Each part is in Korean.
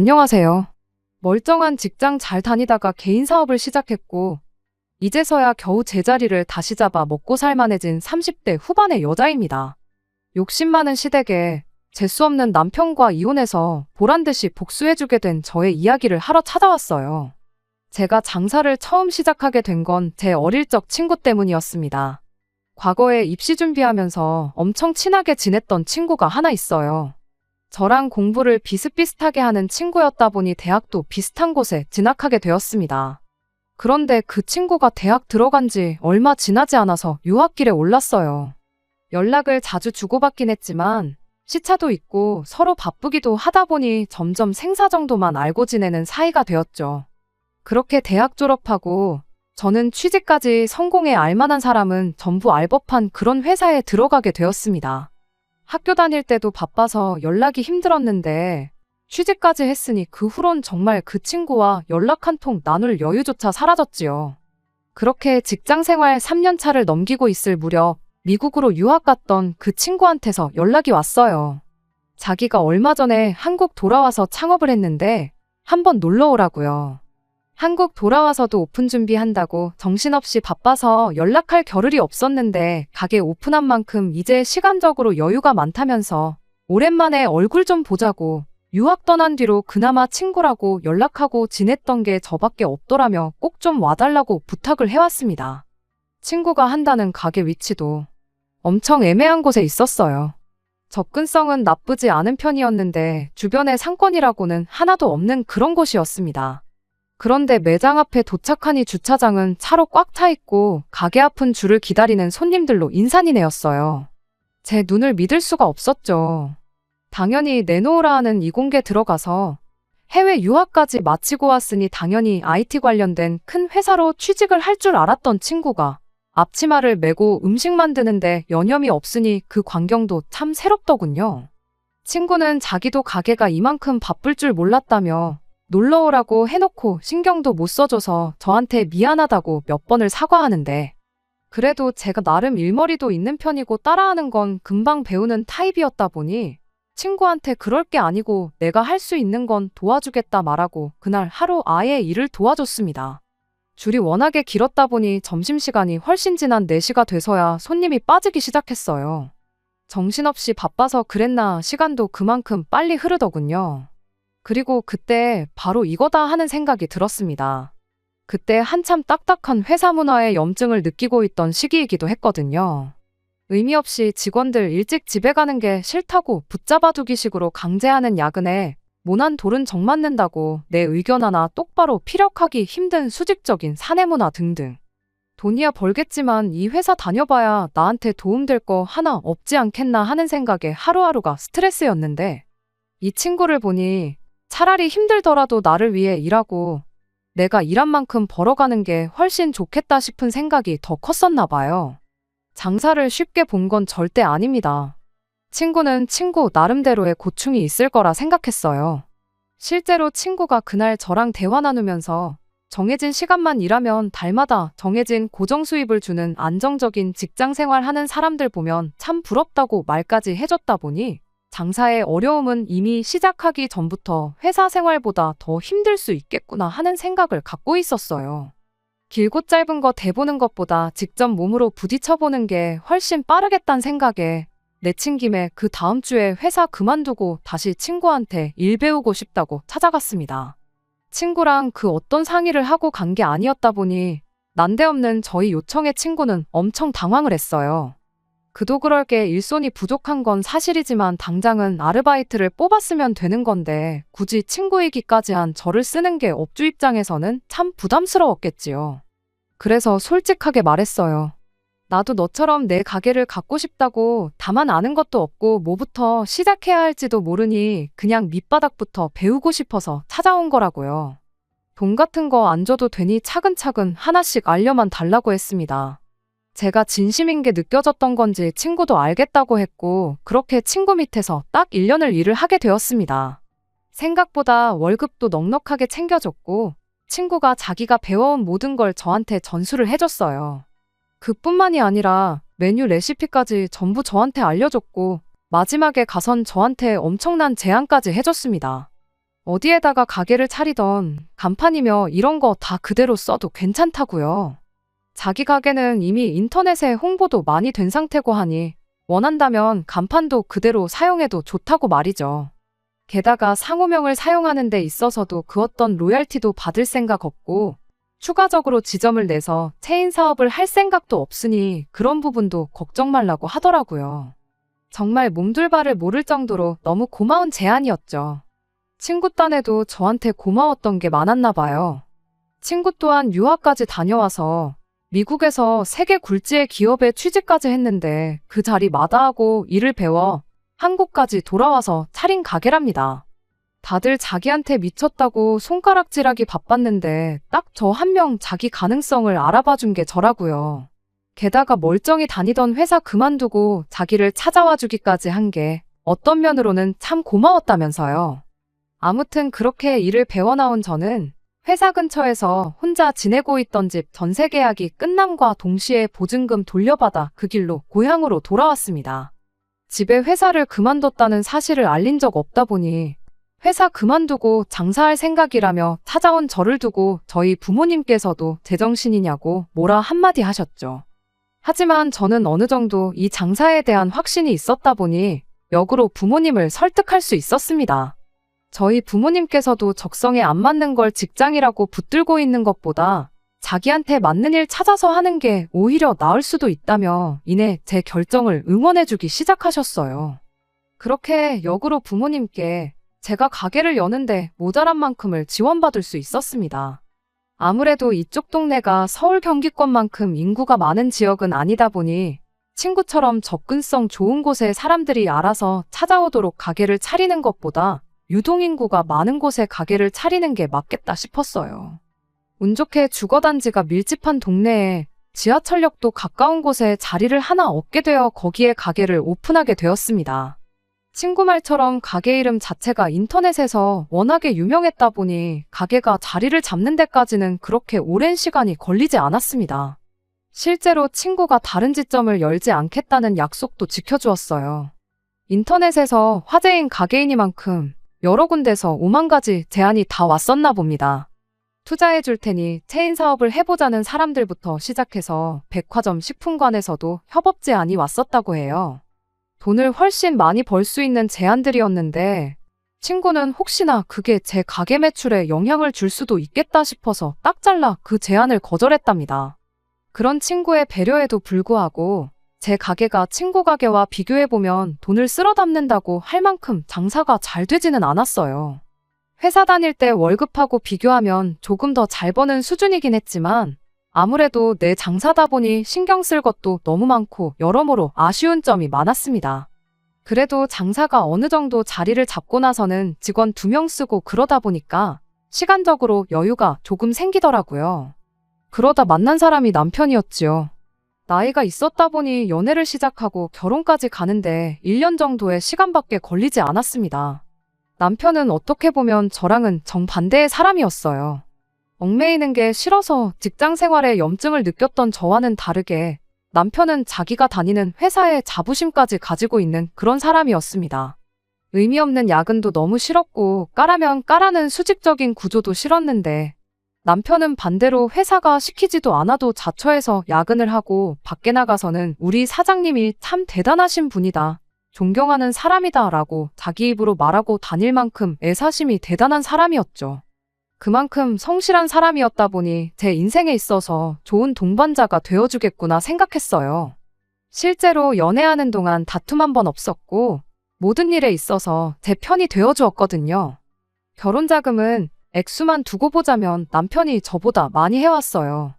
안녕하세요. 멀쩡한 직장 잘 다니다가 개인 사업을 시작했고, 이제서야 겨우 제자리를 다시 잡아 먹고 살만해진 30대 후반의 여자입니다. 욕심 많은 시댁에 재수 없는 남편과 이혼해서 보란듯이 복수해주게 된 저의 이야기를 하러 찾아왔어요. 제가 장사를 처음 시작하게 된 건 제 어릴 적 친구 때문이었습니다. 과거에 입시 준비하면서 엄청 친하게 지냈던 친구가 하나 있어요. 저랑 공부를 비슷비슷하게 하는 친구였다 보니 대학도 비슷한 곳에 진학하게 되었습니다. 그런데 그 친구가 대학 들어간 지 얼마 지나지 않아서 유학길에 올랐어요. 연락을 자주 주고받긴 했지만 시차도 있고 서로 바쁘기도 하다 보니 점점 생사 정도만 알고 지내는 사이가 되었죠. 그렇게 대학 졸업하고 저는 취직까지 성공해 알만한 사람은 전부 알 법한 그런 회사에 들어가게 되었습니다. 학교 다닐 때도 바빠서 연락이 힘들었는데 취직까지 했으니 그 후론 정말 그 친구와 연락 한 통 나눌 여유조차 사라졌지요. 그렇게 직장 생활 3년 차를 넘기고 있을 무렵 미국으로 유학 갔던 그 친구한테서 연락이 왔어요. 자기가 얼마 전에 한국 돌아와서 창업을 했는데 한번 놀러 오라고요. 한국 돌아와서도 오픈 준비한다고 정신없이 바빠서 연락할 겨를이 없었는데 가게 오픈한 만큼 이제 시간적으로 여유가 많다면서 오랜만에 얼굴 좀 보자고 유학 떠난 뒤로 그나마 친구라고 연락하고 지냈던 게 저밖에 없더라며 꼭 좀 와달라고 부탁을 해왔습니다. 친구가 한다는 가게 위치도 엄청 애매한 곳에 있었어요. 접근성은 나쁘지 않은 편이었는데 주변에 상권이라고는 하나도 없는 그런 곳이었습니다. 그런데 매장 앞에 도착하니 주차장은 차로 꽉 차 있고 가게 앞은 줄을 기다리는 손님들로 인산이네였어요. 제 눈을 믿을 수가 없었죠. 당연히 내놓으라 하는 이공계 들어가서 해외 유학까지 마치고 왔으니 당연히 IT 관련된 큰 회사로 취직을 할 줄 알았던 친구가 앞치마를 메고 음식 만드는데 여념이 없으니 그 광경도 참 새롭더군요. 친구는 자기도 가게가 이만큼 바쁠 줄 몰랐다며 놀러 오라고 해놓고 신경도 못 써줘서 저한테 미안하다고 몇 번을 사과하는데 그래도 제가 나름 일머리도 있는 편이고 따라하는 건 금방 배우는 타입이었다 보니 친구한테 그럴 게 아니고 내가 할 수 있는 건 도와주겠다 말하고 그날 하루 아예 일을 도와줬습니다. 줄이 워낙에 길었다 보니 점심시간이 훨씬 지난 4시가 돼서야 손님이 빠지기 시작했어요. 정신없이 바빠서 그랬나 시간도 그만큼 빨리 흐르더군요. 그리고 그때 바로 이거다 하는 생각이 들었습니다. 그때 한참 딱딱한 회사 문화에 염증을 느끼고 있던 시기이기도 했거든요. 의미 없이 직원들 일찍 집에 가는 게 싫다고 붙잡아두기식으로 강제하는 야근에 모난 돌은 정 맞는다고 내 의견 하나 똑바로 피력하기 힘든 수직적인 사내 문화 등등. 돈이야 벌겠지만 이 회사 다녀봐야 나한테 도움될 거 하나 없지 않겠나 하는 생각에 하루하루가 스트레스였는데 이 친구를 보니 차라리 힘들더라도 나를 위해 일하고 내가 일한 만큼 벌어가는 게 훨씬 좋겠다 싶은 생각이 더 컸었나 봐요. 장사를 쉽게 본 건 절대 아닙니다. 친구는 친구 나름대로의 고충이 있을 거라 생각했어요. 실제로 친구가 그날 저랑 대화 나누면서 정해진 시간만 일하면 달마다 정해진 고정 수입을 주는 안정적인 직장 생활하는 사람들 보면 참 부럽다고 말까지 해줬다 보니 장사의 어려움은 이미 시작하기 전부터 회사 생활보다 더 힘들 수 있겠구나 하는 생각을 갖고 있었어요. 길고 짧은 거 대보는 것보다 직접 몸으로 부딪혀보는 게 훨씬 빠르겠다는 생각에 내친 김에 그 다음 주에 회사 그만두고 다시 친구한테 일 배우고 싶다고 찾아갔습니다. 친구랑 그 어떤 상의를 하고 간 게 아니었다 보니 난데없는 저희 요청에 친구는 엄청 당황을 했어요. 그도 그럴 게 일손이 부족한 건 사실이지만 당장은 아르바이트를 뽑았으면 되는 건데 굳이 친구 얘기까지 한 저를 쓰는 게 업주 입장에서는 참 부담스러웠겠지요. 그래서 솔직하게 말했어요. 나도 너처럼 내 가게를 갖고 싶다고 다만 아는 것도 없고 뭐부터 시작해야 할지도 모르니 그냥 밑바닥부터 배우고 싶어서 찾아온 거라고요. 돈 같은 거 안 줘도 되니 차근차근 하나씩 알려만 달라고 했습니다. 제가 진심인 게 느껴졌던 건지 친구도 알겠다고 했고 그렇게 친구 밑에서 딱 1년을 일을 하게 되었습니다. 생각보다 월급도 넉넉하게 챙겨줬고 친구가 자기가 배워온 모든 걸 저한테 전수를 해줬어요. 그뿐만이 아니라 메뉴 레시피까지 전부 저한테 알려줬고 마지막에 가선 저한테 엄청난 제안까지 해줬습니다. 어디에다가 가게를 차리던 간판이며 이런 거 다 그대로 써도 괜찮다고요. 자기 가게는 이미 인터넷에 홍보도 많이 된 상태고 하니 원한다면 간판도 그대로 사용해도 좋다고 말이죠. 게다가 상호명을 사용하는 데 있어서도 그 어떤 로얄티도 받을 생각 없고 추가적으로 지점을 내서 체인 사업을 할 생각도 없으니 그런 부분도 걱정 말라고 하더라고요. 정말 몸둘 바를 모를 정도로 너무 고마운 제안이었죠. 친구 딴에도 저한테 고마웠던 게 많았나 봐요. 친구 또한 유학까지 다녀와서 미국에서 세계 굴지의 기업에 취직까지 했는데 그 자리 마다하고 일을 배워 한국까지 돌아와서 차린 가게랍니다. 다들 자기한테 미쳤다고 손가락질하기 바빴는데 딱 저 한 명 자기 가능성을 알아봐 준 게 저라고요. 게다가 멀쩡히 다니던 회사 그만두고 자기를 찾아와 주기까지 한 게 어떤 면으로는 참 고마웠다면서요. 아무튼 그렇게 일을 배워나온 저는 회사 근처에서 혼자 지내고 있던 집 전세 계약이 끝남과 동시에 보증금 돌려받아 그 길로 고향으로 돌아왔습니다. 집에 회사를 그만뒀다는 사실을 알린 적 없다 보니 회사 그만두고 장사할 생각이라며 찾아온 저를 두고 저희 부모님께서도 제정신이냐고 뭐라 한마디 하셨죠. 하지만 저는 어느 정도 이 장사에 대한 확신이 있었다 보니 역으로 부모님을 설득할 수 있었습니다. 저희 부모님께서도 적성에 안 맞는 걸 직장이라고 붙들고 있는 것보다 자기한테 맞는 일 찾아서 하는 게 오히려 나을 수도 있다며 이내 제 결정을 응원해주기 시작하셨어요. 그렇게 역으로 부모님께 제가 가게를 여는데 모자란 만큼을 지원받을 수 있었습니다. 아무래도 이쪽 동네가 서울 경기권만큼 인구가 많은 지역은 아니다 보니 친구처럼 접근성 좋은 곳에 사람들이 알아서 찾아오도록 가게를 차리는 것보다 유동인구가 많은 곳에 가게를 차리는 게 맞겠다 싶었어요. 운 좋게 주거단지가 밀집한 동네에 지하철역도 가까운 곳에 자리를 하나 얻게 되어 거기에 가게를 오픈하게 되었습니다. 친구 말처럼 가게 이름 자체가 인터넷에서 워낙에 유명했다 보니 가게가 자리를 잡는 데까지는 그렇게 오랜 시간이 걸리지 않았습니다. 실제로 친구가 다른 지점을 열지 않겠다는 약속도 지켜주었어요. 인터넷에서 화제인 가게이니만큼 여러 군데서 5만 가지 제안이 다 왔었나 봅니다. 투자해 줄 테니 체인 사업을 해보자는 사람들부터 시작해서 백화점 식품관에서도 협업 제안이 왔었다고 해요. 돈을 훨씬 많이 벌 수 있는 제안들이었는데 친구는 혹시나 그게 제 가게 매출에 영향을 줄 수도 있겠다 싶어서 딱 잘라 그 제안을 거절했답니다. 그런 친구의 배려에도 불구하고 제 가게가 친구 가게와 비교해보면 돈을 쓸어 담는다고 할 만큼 장사가 잘 되지는 않았어요. 회사 다닐 때 월급하고 비교하면 조금 더 잘 버는 수준이긴 했지만 아무래도 내 장사다 보니 신경 쓸 것도 너무 많고 여러모로 아쉬운 점이 많았습니다. 그래도 장사가 어느 정도 자리를 잡고 나서는 직원 2명 쓰고 그러다 보니까 시간적으로 여유가 조금 생기더라고요. 그러다 만난 사람이 남편이었지요. 나이가 있었다 보니 연애를 시작하고 결혼까지 가는데 1년 정도의 시간밖에 걸리지 않았습니다. 남편은 어떻게 보면 저랑은 정반대의 사람이었어요. 얽매이는 게 싫어서 직장 생활에 염증을 느꼈던 저와는 다르게 남편은 자기가 다니는 회사에 자부심까지 가지고 있는 그런 사람이었습니다. 의미 없는 야근도 너무 싫었고 까라면 까라는 수직적인 구조도 싫었는데 남편은 반대로 회사가 시키지도 않아도 자처해서 야근을 하고 밖에 나가서는 우리 사장님이 참 대단하신 분이다. 존경하는 사람이다 라고 자기 입으로 말하고 다닐 만큼 애사심이 대단한 사람이었죠. 그만큼 성실한 사람이었다 보니 제 인생에 있어서 좋은 동반자가 되어주겠구나 생각했어요. 실제로 연애하는 동안 다툼 한 번 없었고 모든 일에 있어서 제 편이 되어주었거든요. 결혼 자금은 액수만 두고 보자면 남편이 저보다 많이 해왔어요.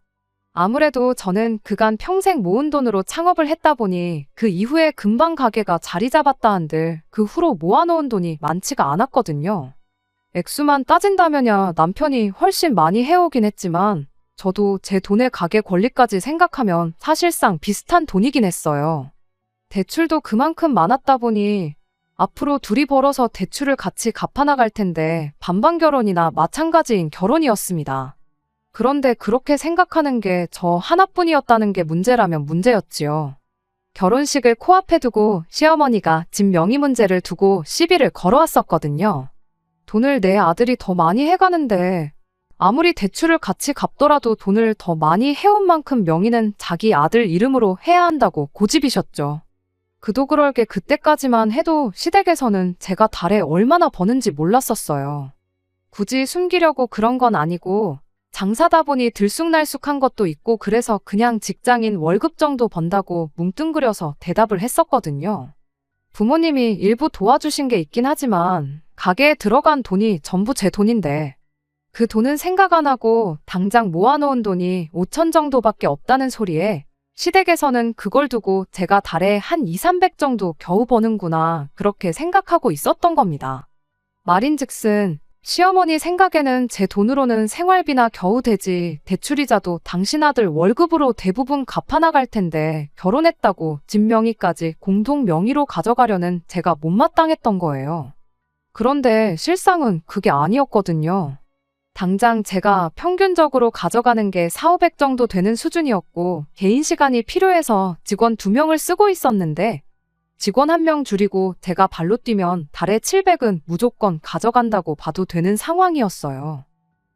아무래도 저는 그간 평생 모은 돈으로 창업을 했다 보니 그 이후에 금방 가게가 자리 잡았다 한들 그 후로 모아놓은 돈이 많지가 않았거든요. 액수만 따진다면야 남편이 훨씬 많이 해오긴 했지만 저도 제 돈의 가게 권리까지 생각하면 사실상 비슷한 돈이긴 했어요. 대출도 그만큼 많았다 보니 앞으로 둘이 벌어서 대출을 같이 갚아나갈 텐데 반반 결혼이나 마찬가지인 결혼이었습니다. 그런데 그렇게 생각하는 게 저 하나뿐이었다는 게 문제라면 문제였지요. 결혼식을 코앞에 두고 시어머니가 집 명의 문제를 두고 시비를 걸어왔었거든요. 돈을 내 아들이 더 많이 해가는데 아무리 대출을 같이 갚더라도 돈을 더 많이 해온 만큼 명의는 자기 아들 이름으로 해야 한다고 고집이셨죠. 그도 그럴 게 그때까지만 해도 시댁에서는 제가 달에 얼마나 버는지 몰랐었어요. 굳이 숨기려고 그런 건 아니고 장사다 보니 들쑥날쑥한 것도 있고 그래서 그냥 직장인 월급 정도 번다고 뭉뚱그려서 대답을 했었거든요. 부모님이 일부 도와주신 게 있긴 하지만 가게에 들어간 돈이 전부 제 돈인데 그 돈은 생각 안 하고 당장 모아놓은 돈이 5천 정도밖에 없다는 소리에 시댁에서는 그걸 두고 제가 달에 한 2, 300 정도 겨우 버는구나 그렇게 생각하고 있었던 겁니다. 말인즉슨 시어머니 생각에는 제 돈으로는 생활비나 겨우 되지 대출이자도 당신 아들 월급으로 대부분 갚아나갈 텐데 결혼했다고 집 명의까지 공동 명의로 가져가려는 제가 못마땅했던 거예요. 그런데 실상은 그게 아니었거든요. 당장 제가 평균적으로 가져가는 게 4,500 정도 되는 수준이었고 개인 시간이 필요해서 직원 2명을 쓰고 있었는데 직원 1명 줄이고 제가 발로 뛰면 달에 700은 무조건 가져간다고 봐도 되는 상황이었어요.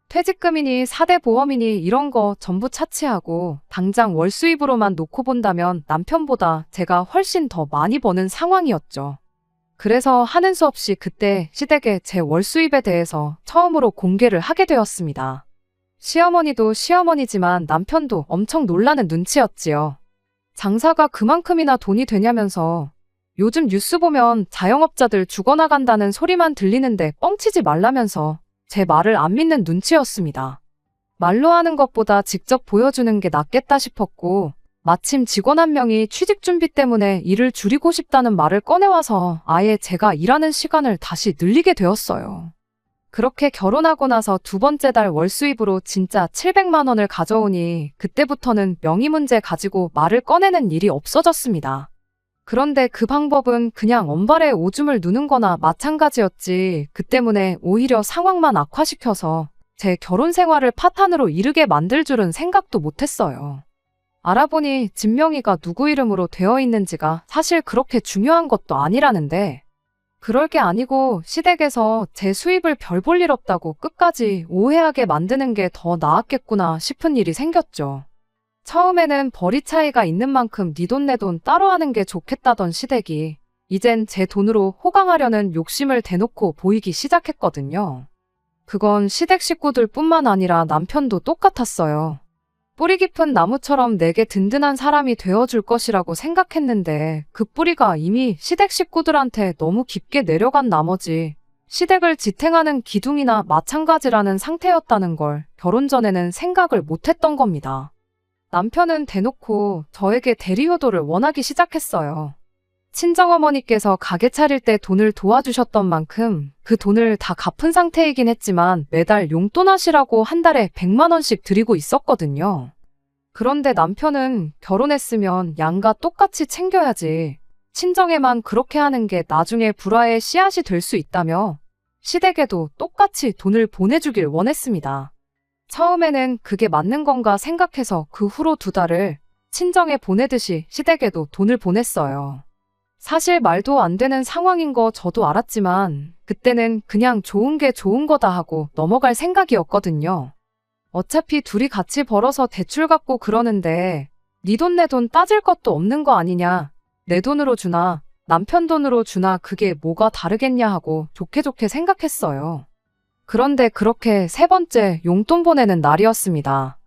퇴직금이니 4대 보험이니 이런 거 전부 차치하고 당장 월 수입으로만 놓고 본다면 남편보다 제가 훨씬 더 많이 버는 상황이었죠. 그래서 하는 수 없이 그때 시댁에 제 월 수입에 대해서 처음으로 공개를 하게 되었습니다. 시어머니도 시어머니지만 남편도 엄청 놀라는 눈치였지요. 장사가 그만큼이나 돈이 되냐면서 요즘 뉴스 보면 자영업자들 죽어나간다는 소리만 들리는데 뻥치지 말라면서 제 말을 안 믿는 눈치였습니다. 말로 하는 것보다 직접 보여주는 게 낫겠다 싶었고 마침 직원 1명이 취직 준비 때문에 일을 줄이고 싶다는 말을 꺼내와서 아예 제가 일하는 시간을 다시 늘리게 되었어요. 그렇게 결혼하고 나서 2번째 달 월 수입으로 진짜 700만 원을 가져오니 그때부터는 명의 문제 가지고 말을 꺼내는 일이 없어졌습니다. 그런데 그 방법은 그냥 언발에 오줌을 누는 거나 마찬가지였지 그 때문에 오히려 상황만 악화시켜서 제 결혼 생활을 파탄으로 이르게 만들 줄은 생각도 못했어요. 알아보니 집 명의가 누구 이름으로 되어 있는지가 사실 그렇게 중요한 것도 아니라는데 그럴 게 아니고 시댁에서 제 수입을 별 볼 일 없다고 끝까지 오해하게 만드는 게 더 나았겠구나 싶은 일이 생겼죠. 처음에는 벌이 차이가 있는 만큼 네 돈 내 돈 따로 하는 게 좋겠다던 시댁이 이젠 제 돈으로 호강하려는 욕심을 대놓고 보이기 시작했거든요. 그건 시댁 식구들 뿐만 아니라 남편도 똑같았어요. 뿌리 깊은 나무처럼 내게 든든한 사람이 되어줄 것이라고 생각했는데 그 뿌리가 이미 시댁 식구들한테 너무 깊게 내려간 나머지 시댁을 지탱하는 기둥이나 마찬가지라는 상태였다는 걸 결혼 전에는 생각을 못했던 겁니다. 남편은 대놓고 저에게 대리효도를 원하기 시작했어요. 친정어머니께서 가게 차릴 때 돈을 도와주셨던 만큼 그 돈을 다 갚은 상태이긴 했지만 매달 용돈 하시라고 한 달에 100만 원씩 드리고 있었거든요. 그런데 남편은 결혼했으면 양가 똑같이 챙겨야지. 친정에만 그렇게 하는 게 나중에 불화의 씨앗이 될 수 있다며 시댁에도 똑같이 돈을 보내주길 원했습니다. 처음에는 그게 맞는 건가 생각해서 그 후로 2달을 친정에 보내듯이 시댁에도 돈을 보냈어요. 사실 말도 안 되는 상황인 거 저도 알았지만 그때는 그냥 좋은 게 좋은 거다 하고 넘어갈 생각이었거든요. 어차피 둘이 같이 벌어서 대출 갚고 그러는데 네 돈 내 돈 따질 것도 없는 거 아니냐. 내 돈으로 주나 남편 돈으로 주나 그게 뭐가 다르겠냐 하고 좋게 좋게 생각했어요. 그런데 그렇게 3번째 용돈 보내는 날이었습니다.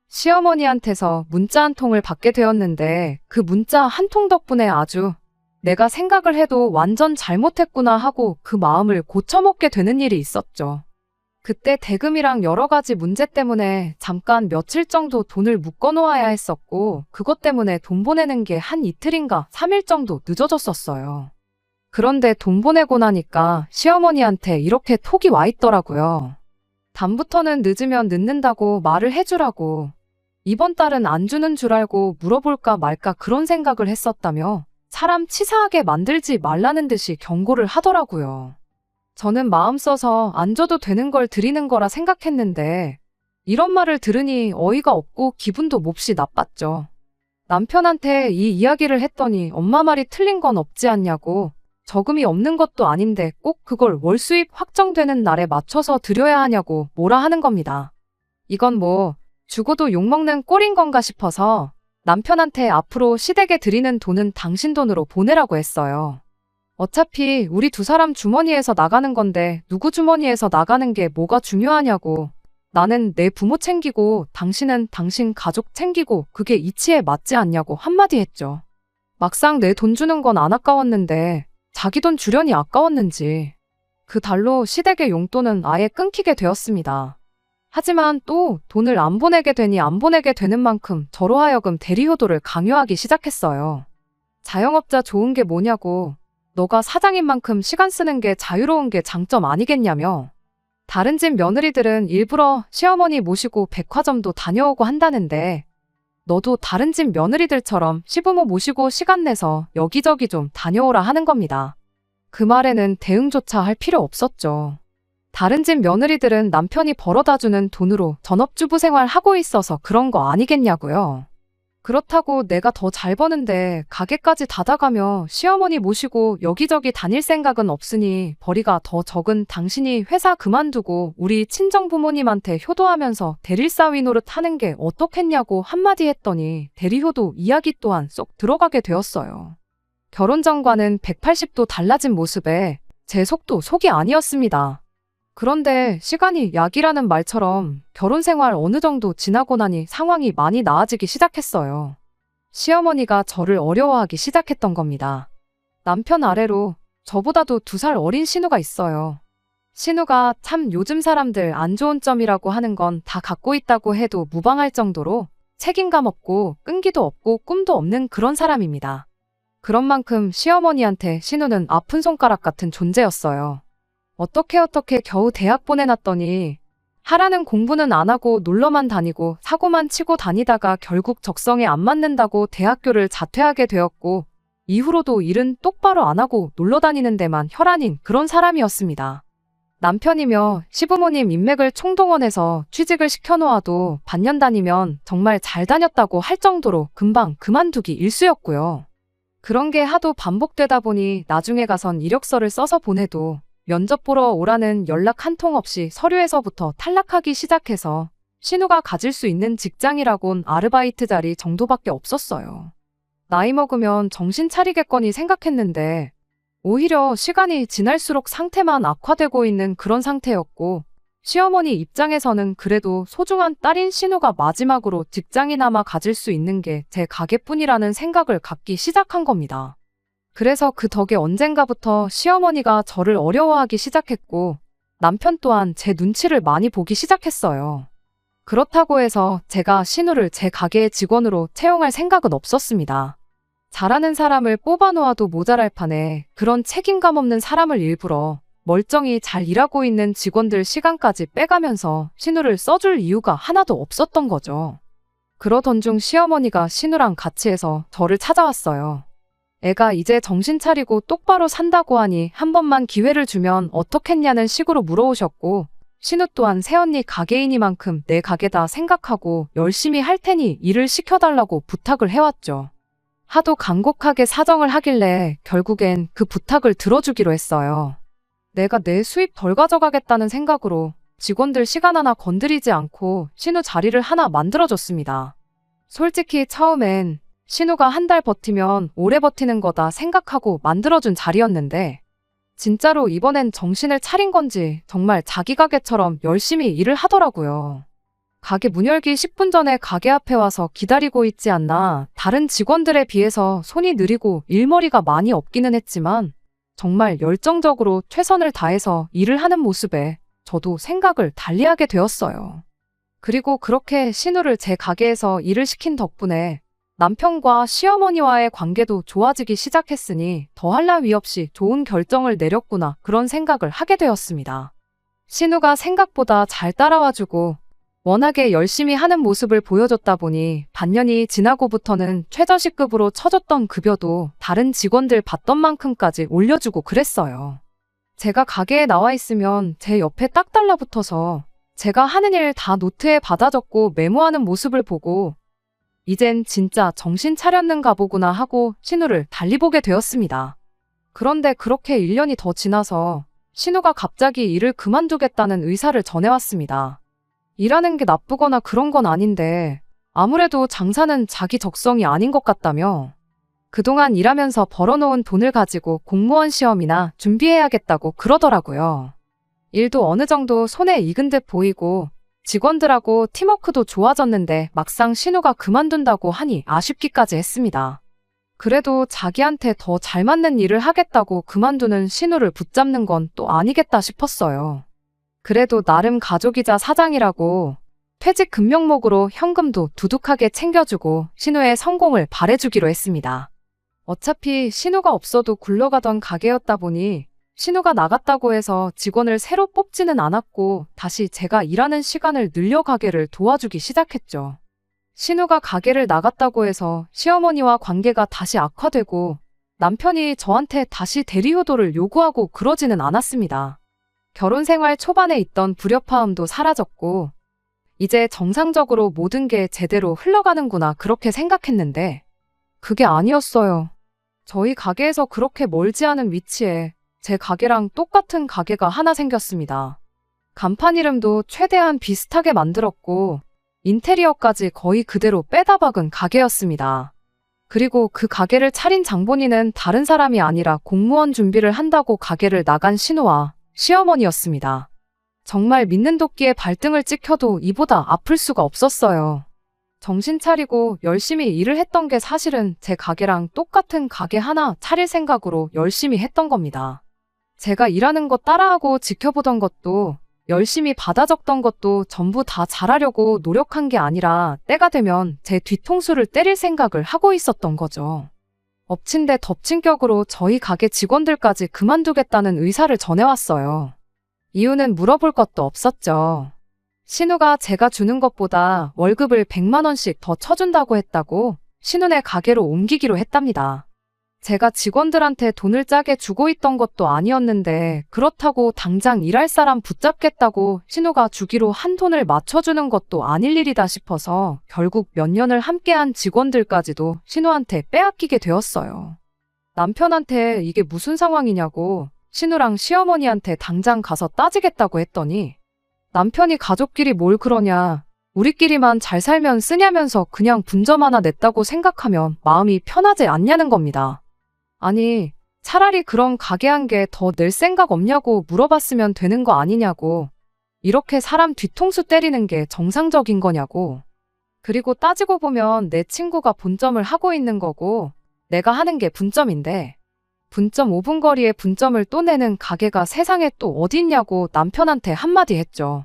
시어머니한테서 문자 한 통을 받게 되었는데 그 문자 한 통 덕분에 아주 내가 생각을 해도 완전 잘못했구나 하고 그 마음을 고쳐먹게 되는 일이 있었죠. 그때 대금이랑 여러 가지 문제 때문에 잠깐 며칠 정도 돈을 묶어놓아야 했었고 그것 때문에 돈 보내는 게 한 이틀인가 3일 정도 늦어졌었어요. 그런데 돈 보내고 나니까 시어머니한테 이렇게 톡이 와 있더라고요. 다음부터는 늦으면 늦는다고 말을 해주라고. 이번 달은 안 주는 줄 알고 물어볼까 말까 그런 생각을 했었다며 사람 치사하게 만들지 말라는 듯이 경고를 하더라고요. 저는 마음 써서 안 줘도 되는 걸 드리는 거라 생각했는데 이런 말을 들으니 어이가 없고 기분도 몹시 나빴죠. 남편한테 이 이야기를 했더니 엄마 말이 틀린 건 없지 않냐고 저금이 없는 것도 아닌데 꼭 그걸 월 수입 확정되는 날에 맞춰서 드려야 하냐고 뭐라 하는 겁니다. 이건 뭐 죽어도 욕먹는 꼴인 건가 싶어서 남편한테 앞으로 시댁에 드리는 돈은 당신 돈으로 보내라고 했어요. 어차피 우리 두 사람 주머니에서 나가는 건데 누구 주머니에서 나가는 게 뭐가 중요하냐고. 나는 내 부모 챙기고 당신은 당신 가족 챙기고 그게 이치에 맞지 않냐고 한마디 했죠. 막상 내 돈 주는 건 안 아까웠는데 자기 돈 주려니 아까웠는지 그 달로 시댁의 용돈은 아예 끊기게 되었습니다. 하지만 또 돈을 안 보내게 되는 만큼 저로 하여금 대리효도를 강요하기 시작했어요. 자영업자 좋은 게 뭐냐고. 너가 사장인 만큼 시간 쓰는 게 자유로운 게 장점 아니겠냐며. 다른 집 며느리들은 일부러 시어머니 모시고 백화점도 다녀오고 한다는데 너도 다른 집 며느리들처럼 시부모 모시고 시간 내서 여기저기 좀 다녀오라 하는 겁니다. 그 말에는 대응조차 할 필요 없었죠. 다른 집 며느리들은 남편이 벌어다주는 돈으로 전업주부 생활 하고 있어서 그런 거 아니겠냐고요. 그렇다고 내가 더 잘 버는데 가게까지 닫아가며 시어머니 모시고 여기저기 다닐 생각은 없으니 벌이가 더 적은 당신이 회사 그만두고 우리 친정부모님한테 효도하면서 대릴사위 노릇 하는 게 어떻겠냐고 한마디 했더니 대리효도 이야기 또한 쏙 들어가게 되었어요. 결혼 전과는 180도 달라진 모습에 제 속도 속이 아니었습니다. 그런데 시간이 약이라는 말처럼 결혼 생활 어느 정도 지나고 나니 상황이 많이 나아지기 시작했어요. 시어머니가 저를 어려워하기 시작했던 겁니다. 남편 아래로 저보다도 2살 어린 신우가 있어요. 신우가 참 요즘 사람들 안 좋은 점이라고 하는 건 다 갖고 있다고 해도 무방할 정도로 책임감 없고 끈기도 없고 꿈도 없는 그런 사람입니다. 그런 만큼 시어머니한테 신우는 아픈 손가락 같은 존재였어요. 어떻게 겨우 대학 보내놨더니 하라는 공부는 안 하고 놀러만 다니고 사고만 치고 다니다가 결국 적성에 안 맞는다고 대학교를 자퇴하게 되었고 이후로도 일은 똑바로 안 하고 놀러 다니는 데만 혈안인 그런 사람이었습니다. 남편이며 시부모님 인맥을 총동원해서 취직을 시켜놓아도 반년 다니면 정말 잘 다녔다고 할 정도로 금방 그만두기 일쑤였고요. 그런 게 하도 반복되다 보니 나중에 가선 이력서를 써서 보내도 면접 보러 오라는 연락 한 통 없이 서류에서부터 탈락하기 시작해서 신우가 가질 수 있는 직장이라곤 아르바이트 자리 정도밖에 없었어요. 나이 먹으면 정신 차리겠거니 생각했는데 오히려 시간이 지날수록 상태만 악화되고 있는 그런 상태였고 시어머니 입장에서는 그래도 소중한 딸인 신우가 마지막으로 직장이나마 가질 수 있는 게 제 가게뿐이라는 생각을 갖기 시작한 겁니다. 그래서 그 덕에 언젠가부터 시어머니가 저를 어려워하기 시작했고 남편 또한 제 눈치를 많이 보기 시작했어요. 그렇다고 해서 제가 신우를 제 가게의 직원으로 채용할 생각은 없었습니다. 잘하는 사람을 뽑아놓아도 모자랄 판에 그런 책임감 없는 사람을 일부러 멀쩡히 잘 일하고 있는 직원들 시간까지 빼가면서 신우를 써줄 이유가 하나도 없었던 거죠. 그러던 중 시어머니가 신우랑 같이 해서 저를 찾아왔어요. 애가 이제 정신 차리고 똑바로 산다고 하니 한 번만 기회를 주면 어떻겠냐는 식으로 물어오셨고 신우 또한 새언니 가게이니만큼 내 가게다 생각하고 열심히 할 테니 일을 시켜달라고 부탁을 해왔죠. 하도 간곡하게 사정을 하길래 결국엔 그 부탁을 들어주기로 했어요. 내가 내 수입 덜 가져가겠다는 생각으로 직원들 시간 하나 건드리지 않고 신우 자리를 하나 만들어줬습니다. 솔직히 처음엔 신우가 한 달 버티면 오래 버티는 거다 생각하고 만들어준 자리였는데 진짜로 이번엔 정신을 차린 건지 정말 자기 가게처럼 열심히 일을 하더라고요. 가게 문 열기 10분 전에 가게 앞에 와서 기다리고 있지 않나. 다른 직원들에 비해서 손이 느리고 일머리가 많이 없기는 했지만 정말 열정적으로 최선을 다해서 일을 하는 모습에 저도 생각을 달리하게 되었어요. 그리고 그렇게 신우를 제 가게에서 일을 시킨 덕분에 남편과 시어머니와의 관계도 좋아지기 시작했으니 더할 나위 없이 좋은 결정을 내렸구나 그런 생각을 하게 되었습니다. 신우가 생각보다 잘 따라와주고 워낙에 열심히 하는 모습을 보여줬다 보니 반년이 지나고부터는 최저시급으로 쳐줬던 급여도 다른 직원들 받던 만큼까지 올려주고 그랬어요. 제가 가게에 나와 있으면 제 옆에 딱 달라붙어서 제가 하는 일 다 노트에 받아 적고 메모하는 모습을 보고 이젠 진짜 정신 차렸는가 보구나 하고 신우를 달리 보게 되었습니다. 그런데 그렇게 1년이 더 지나서 신우가 갑자기 일을 그만두겠다는 의사를 전해왔습니다. 일하는 게 나쁘거나 그런 건 아닌데 아무래도 장사는 자기 적성이 아닌 것 같다며 그동안 일하면서 벌어놓은 돈을 가지고 공무원 시험이나 준비해야겠다고 그러더라고요. 일도 어느 정도 손에 익은 듯 보이고 직원들하고 팀워크도 좋아졌는데 막상 신우가 그만둔다고 하니 아쉽기까지 했습니다. 그래도 자기한테 더 잘 맞는 일을 하겠다고 그만두는 신우를 붙잡는 건 또 아니겠다 싶었어요. 그래도 나름 가족이자 사장이라고 퇴직 금명목으로 현금도 두둑하게 챙겨주고 신우의 성공을 바래주기로 했습니다. 어차피 신우가 없어도 굴러가던 가게였다 보니 신우가 나갔다고 해서 직원을 새로 뽑지는 않았고 다시 제가 일하는 시간을 늘려 가게를 도와주기 시작했죠. 신우가 가게를 나갔다고 해서 시어머니와 관계가 다시 악화되고 남편이 저한테 다시 대리효도를 요구하고 그러지는 않았습니다. 결혼 생활 초반에 있던 불협화음도 사라졌고 이제 정상적으로 모든 게 제대로 흘러가는구나 그렇게 생각했는데 그게 아니었어요. 저희 가게에서 그렇게 멀지 않은 위치에 제 가게랑 똑같은 가게가 하나 생겼습니다. 간판 이름도 최대한 비슷하게 만들었고 인테리어까지 거의 그대로 빼다 박은 가게였습니다. 그리고 그 가게를 차린 장본인은 다른 사람이 아니라 공무원 준비를 한다고 가게를 나간 신우와 시어머니였습니다. 정말 믿는 도끼에 발등을 찍혀도 이보다 아플 수가 없었어요. 정신 차리고 열심히 일을 했던 게 사실은 제 가게랑 똑같은 가게 하나 차릴 생각으로 열심히 했던 겁니다. 제가 일하는 거 따라하고 지켜보던 것도 열심히 받아 적던 것도 전부 다 잘하려고 노력한 게 아니라 때가 되면 제 뒤통수를 때릴 생각을 하고 있었던 거죠. 엎친 데 덮친 격으로 저희 가게 직원들까지 그만두겠다는 의사를 전해왔어요. 이유는 물어볼 것도 없었죠. 신우가 제가 주는 것보다 월급을 100만 원씩 더 쳐준다고 했다고 신우네 가게로 옮기기로 했답니다. 제가 직원들한테 돈을 짜게 주고 있던 것도 아니었는데 그렇다고 당장 일할 사람 붙잡겠다고 신우가 주기로 한 돈을 맞춰주는 것도 아닐 일이다 싶어서 결국 몇 년을 함께한 직원들까지도 신우한테 빼앗기게 되었어요. 남편한테 이게 무슨 상황이냐고 신우랑 시어머니한테 당장 가서 따지겠다고 했더니 남편이 가족끼리 뭘 그러냐 우리끼리만 잘 살면 쓰냐면서 그냥 분점 하나 냈다고 생각하면 마음이 편하지 않냐는 겁니다. 아니, 차라리 그럼 가게 한 개 더 낼 생각 없냐고 물어봤으면 되는 거 아니냐고. 이렇게 사람 뒤통수 때리는 게 정상적인 거냐고. 그리고 따지고 보면 내 친구가 본점을 하고 있는 거고 내가 하는 게 분점인데 분점 5분 거리에 분점을 또 내는 가게가 세상에 또 어디 있냐고 남편한테 한마디 했죠.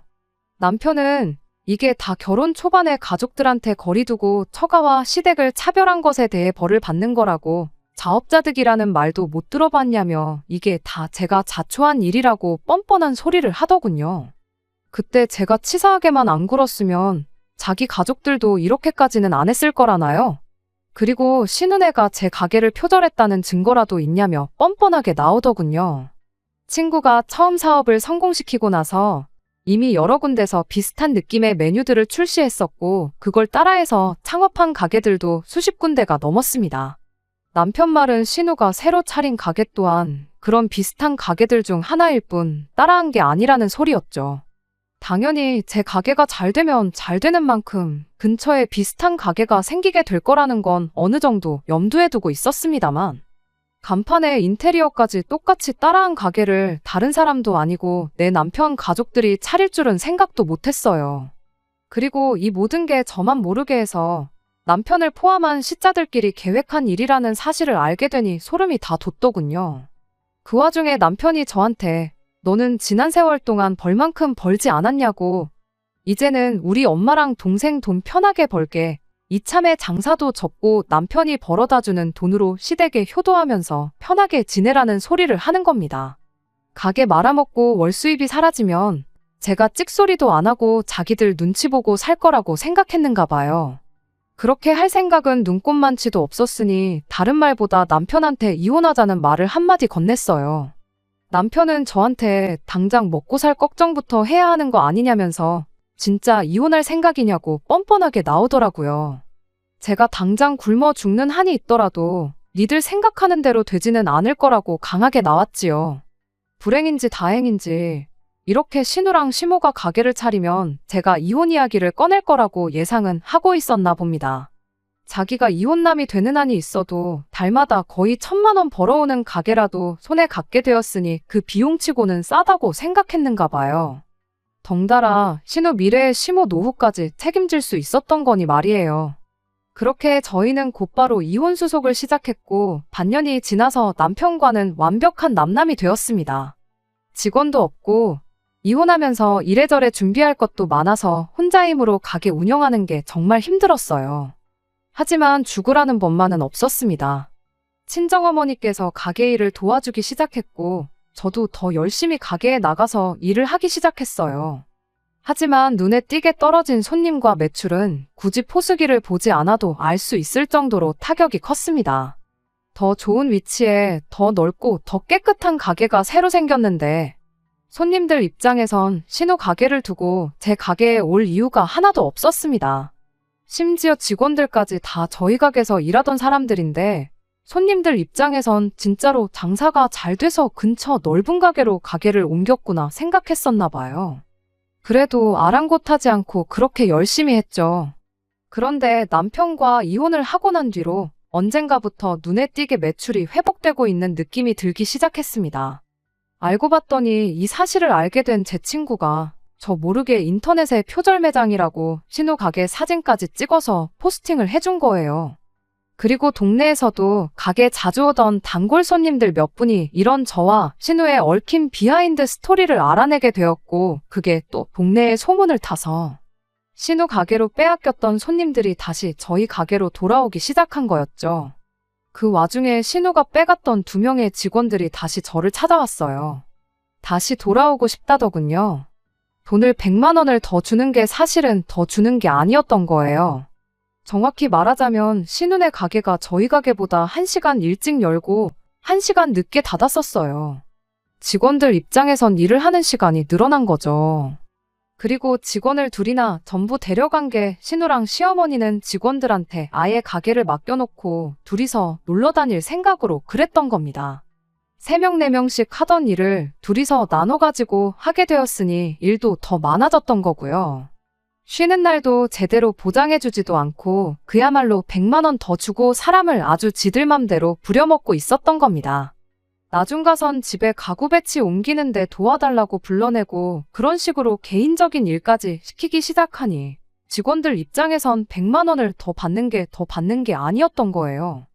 남편은 이게 다 결혼 초반에 가족들한테 거리 두고 처가와 시댁을 차별한 것에 대해 벌을 받는 거라고 자업자득이라는 말도 못 들어봤냐며 이게 다 제가 자초한 일이라고 뻔뻔한 소리를 하더군요. 그때 제가 치사하게만 안 굴었으면 자기 가족들도 이렇게까지는 안 했을 거라나요? 그리고 신은혜가 제 가게를 표절했다는 증거라도 있냐며 뻔뻔하게 나오더군요. 친구가 처음 사업을 성공시키고 나서 이미 여러 군데서 비슷한 느낌의 메뉴들을 출시했었고 그걸 따라해서 창업한 가게들도 수십 군데가 넘었습니다. 남편 말은 신우가 새로 차린 가게 또한 그런 비슷한 가게들 중 하나일 뿐 따라한 게 아니라는 소리였죠. 당연히 제 가게가 잘 되면 잘 되는 만큼 근처에 비슷한 가게가 생기게 될 거라는 건 어느 정도 염두에 두고 있었습니다만 간판에 인테리어까지 똑같이 따라한 가게를 다른 사람도 아니고 내 남편 가족들이 차릴 줄은 생각도 못했어요. 그리고 이 모든 게 저만 모르게 해서 남편을 포함한 시자들끼리 계획한 일이라는 사실을 알게 되니 소름이 다 돋더군요. 그 와중에 남편이 저한테 너는 지난 세월 동안 벌만큼 벌지 않았냐고 이제는 우리 엄마랑 동생 돈 편하게 벌게 이참에 장사도 접고 남편이 벌어다주는 돈으로 시댁에 효도하면서 편하게 지내라는 소리를 하는 겁니다. 가게 말아먹고 월수입이 사라지면 제가 찍소리도 안 하고 자기들 눈치 보고 살 거라고 생각했는가 봐요. 그렇게 할 생각은 눈꼽만치도 없었으니 다른 말보다 남편한테 이혼하자는 말을 한마디 건넸어요. 남편은 저한테 당장 먹고 살 걱정부터 해야 하는 거 아니냐면서 진짜 이혼할 생각이냐고 뻔뻔하게 나오더라고요. 제가 당장 굶어 죽는 한이 있더라도 니들 생각하는 대로 되지는 않을 거라고 강하게 나왔지요. 불행인지 다행인지 이렇게 신우랑 시모가 가게를 차리면 제가 이혼 이야기를 꺼낼 거라고 예상은 하고 있었나 봅니다. 자기가 이혼남이 되는 한이 있어도 달마다 거의 1,000만 원 벌어오는 가게라도 손에 갖게 되었으니 그 비용치고는 싸다고 생각했는가 봐요. 덩달아 신우 미래의 시모 노후까지 책임질 수 있었던 거니 말이에요. 그렇게 저희는 곧바로 이혼 수속을 시작했고 반년이 지나서 남편과는 완벽한 남남이 되었습니다. 직원도 없고 이혼하면서 이래저래 준비할 것도 많아서 혼자 힘으로 가게 운영하는 게 정말 힘들었어요. 하지만 죽으라는 법만은 없었습니다. 친정어머니께서 가게 일을 도와주기 시작했고 저도 더 열심히 가게에 나가서 일을 하기 시작했어요. 하지만 눈에 띄게 떨어진 손님과 매출은 굳이 포수기를 보지 않아도 알 수 있을 정도로 타격이 컸습니다. 더 좋은 위치에 더 넓고 더 깨끗한 가게가 새로 생겼는데 손님들 입장에선 신우 가게를 두고 제 가게에 올 이유가 하나도 없었습니다. 심지어 직원들까지 다 저희 가게에서 일하던 사람들인데 손님들 입장에선 진짜로 장사가 잘 돼서 근처 넓은 가게로 가게를 옮겼구나 생각했었나 봐요. 그래도 아랑곳하지 않고 그렇게 열심히 했죠. 그런데 남편과 이혼을 하고 난 뒤로 언젠가부터 눈에 띄게 매출이 회복되고 있는 느낌이 들기 시작했습니다. 알고 봤더니 이 사실을 알게 된 제 친구가 저 모르게 인터넷에 표절 매장이라고 신우 가게 사진까지 찍어서 포스팅을 해준 거예요. 그리고 동네에서도 가게 자주 오던 단골 손님들 몇 분이 이런 저와 신우의 얽힌 비하인드 스토리를 알아내게 되었고 그게 또 동네에 소문을 타서 신우 가게로 빼앗겼던 손님들이 다시 저희 가게로 돌아오기 시작한 거였죠. 그 와중에 신우가 빼갔던 2명의 직원들이 다시 저를 찾아왔어요. 다시 돌아오고 싶다더군요. 돈을 100만 원을 더 주는 게 사실은 더 주는 게 아니었던 거예요. 정확히 말하자면 신우네 가게가 저희 가게보다 1시간 일찍 열고 1시간 늦게 닫았었어요. 직원들 입장에선 일을 하는 시간이 늘어난 거죠. 그리고 직원을 둘이나 전부 데려간 게 신우랑 시어머니는 직원들한테 아예 가게를 맡겨놓고 둘이서 놀러 다닐 생각으로 그랬던 겁니다. 3명, 4명씩 하던 일을 둘이서 나눠가지고 하게 되었으니 일도 더 많아졌던 거고요. 쉬는 날도 제대로 보장해주지도 않고 그야말로 100만 원 더 주고 사람을 아주 지들 맘대로 부려먹고 있었던 겁니다. 나중 가선 집에 가구 배치 옮기는데 도와달라고 불러내고 그런 식으로 개인적인 일까지 시키기 시작하니 직원들 입장에선 100만 원을 더 받는 게 아니었던 거예요.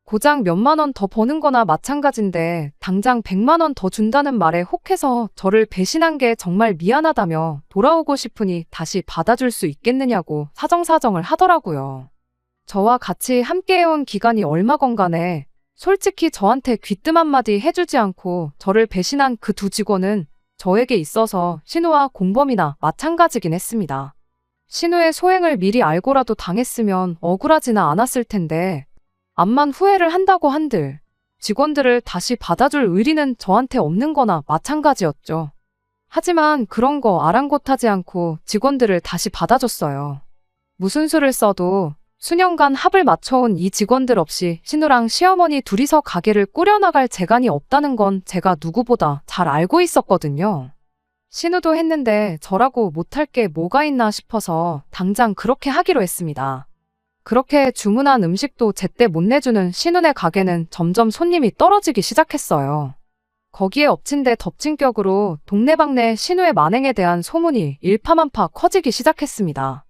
고작 몇만 원 더 버는 거나 마찬가지인데 당장 100만 원 더 준다는 말에 혹해서 저를 배신한 게 정말 미안하다며 돌아오고 싶으니 다시 받아줄 수 있겠느냐고 사정사정을 하더라고요. 저와 같이 함께해온 기간이 얼마건 간에 솔직히 저한테 귀뜸 한마디 해주지 않고 저를 배신한 그 2 직원은 저에게 있어서 신우와 공범이나 마찬가지긴 했습니다. 신우의 소행을 미리 알고라도 당했으면 억울하지는 않았을 텐데 암만 후회를 한다고 한들 직원들을 다시 받아줄 의리는 저한테 없는 거나 마찬가지였죠. 하지만 그런 거 아랑곳하지 않고 직원들을 다시 받아줬어요. 무슨 수를 써도 수년간 합을 맞춰온 이 직원들 없이 신우랑 시어머니 둘이서 가게를 꾸려나갈 재간이 없다는 건 제가 누구보다 잘 알고 있었거든요. 신우도 했는데 저라고 못할 게 뭐가 있나 싶어서 당장 그렇게 하기로 했습니다. 그렇게 주문한 음식도 제때 못 내주는 신우네 가게는 점점 손님이 떨어지기 시작했어요. 거기에 엎친 데 덮친 격으로 동네방네 신우의 만행에 대한 소문이 일파만파 커지기 시작했습니다.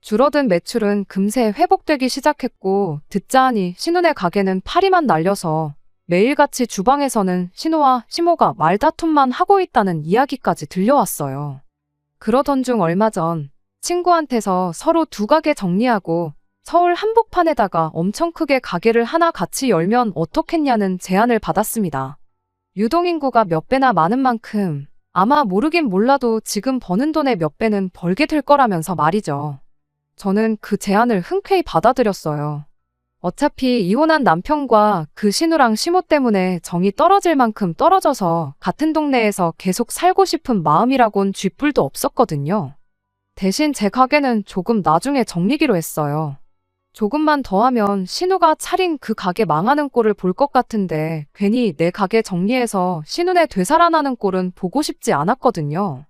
줄어든 매출은 금세 회복되기 시작했고 듣자 하니 신우네 가게는 파리만 날려서 매일같이 주방에서는 신우와 시모가 말다툼만 하고 있다는 이야기까지 들려왔어요. 그러던 중 얼마 전 친구한테서 서로 2 가게 정리하고 서울 한복판에다가 엄청 크게 가게를 하나 같이 열면 어떻겠냐는 제안을 받았습니다. 유동인구가 몇 배나 많은 만큼 아마 모르긴 몰라도 지금 버는 돈의 몇 배는 벌게 될 거라면서 말이죠. 저는 그 제안을 흔쾌히 받아들였어요. 어차피 이혼한 남편과 그 신우랑 시모 때문에 정이 떨어질 만큼 떨어져서 같은 동네에서 계속 살고 싶은 마음이라곤 쥐뿔도 없었거든요. 대신 제 가게는 조금 나중에 정리기로 했어요. 조금만 더 하면 신우가 차린 그 가게 망하는 꼴을 볼 것 같은데 괜히 내 가게 정리해서 신우네 되살아나는 꼴은 보고 싶지 않았거든요.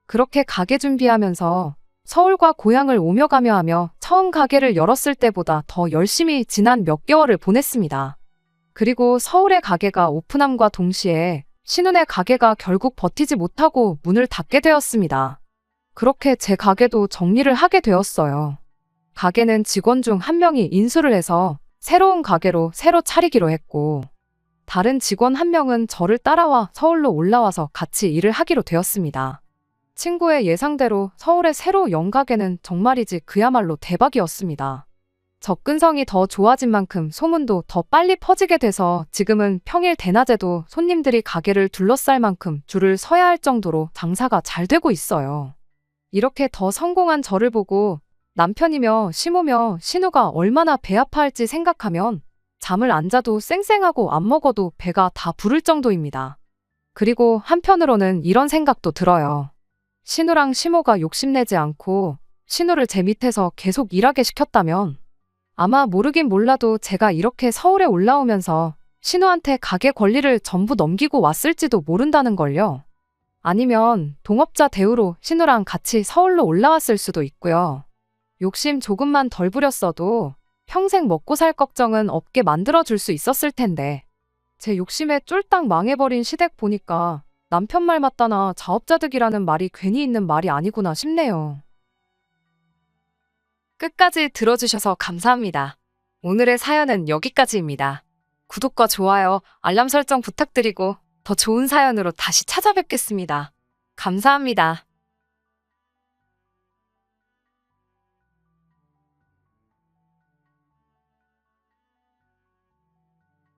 그렇게 가게 준비하면서 서울과 고향을 오며 가며 하며 처음 가게를 열었을 때보다 더 열심히 지난 몇 개월을 보냈습니다. 그리고 서울의 가게가 오픈함과 동시에 신우네 가게가 결국 버티지 못하고 문을 닫게 되었습니다. 그렇게 제 가게도 정리를 하게 되었어요. 가게는 직원 중 한 명이 인수를 해서 새로운 가게로 새로 차리기로 했고, 다른 직원 한 명은 저를 따라와 서울로 올라와서 같이 일을 하기로 되었습니다. 친구의 예상대로 서울의 새로 연 가게는 정말이지 그야말로 대박이었습니다. 접근성이 더 좋아진 만큼 소문도 더 빨리 퍼지게 돼서 지금은 평일 대낮에도 손님들이 가게를 둘러쌀 만큼 줄을 서야 할 정도로 장사가 잘 되고 있어요. 이렇게 더 성공한 저를 보고 남편이며 시모며 신우가 얼마나 배 아파할지 생각하면 잠을 안 자도 쌩쌩하고 안 먹어도 배가 다 부를 정도입니다. 그리고 한편으로는 이런 생각도 들어요. 신우랑 시모가 욕심내지 않고 신우를 제 밑에서 계속 일하게 시켰다면 아마 모르긴 몰라도 제가 이렇게 서울에 올라오면서 신우한테 가게 권리를 전부 넘기고 왔을지도 모른다는 걸요. 아니면 동업자 대우로 신우랑 같이 서울로 올라왔을 수도 있고요. 욕심 조금만 덜 부렸어도 평생 먹고 살 걱정은 없게 만들어줄 수 있었을 텐데 제 욕심에 쫄딱 망해버린 시댁 보니까 남편 말 맞다나 자업자득이라는 말이 괜히 있는 말이 아니구나 싶네요. 끝까지 들어주셔서 감사합니다. 오늘의 사연은 여기까지입니다. 구독과 좋아요, 알람 설정 부탁드리고 더 좋은 사연으로 다시 찾아뵙겠습니다. 감사합니다.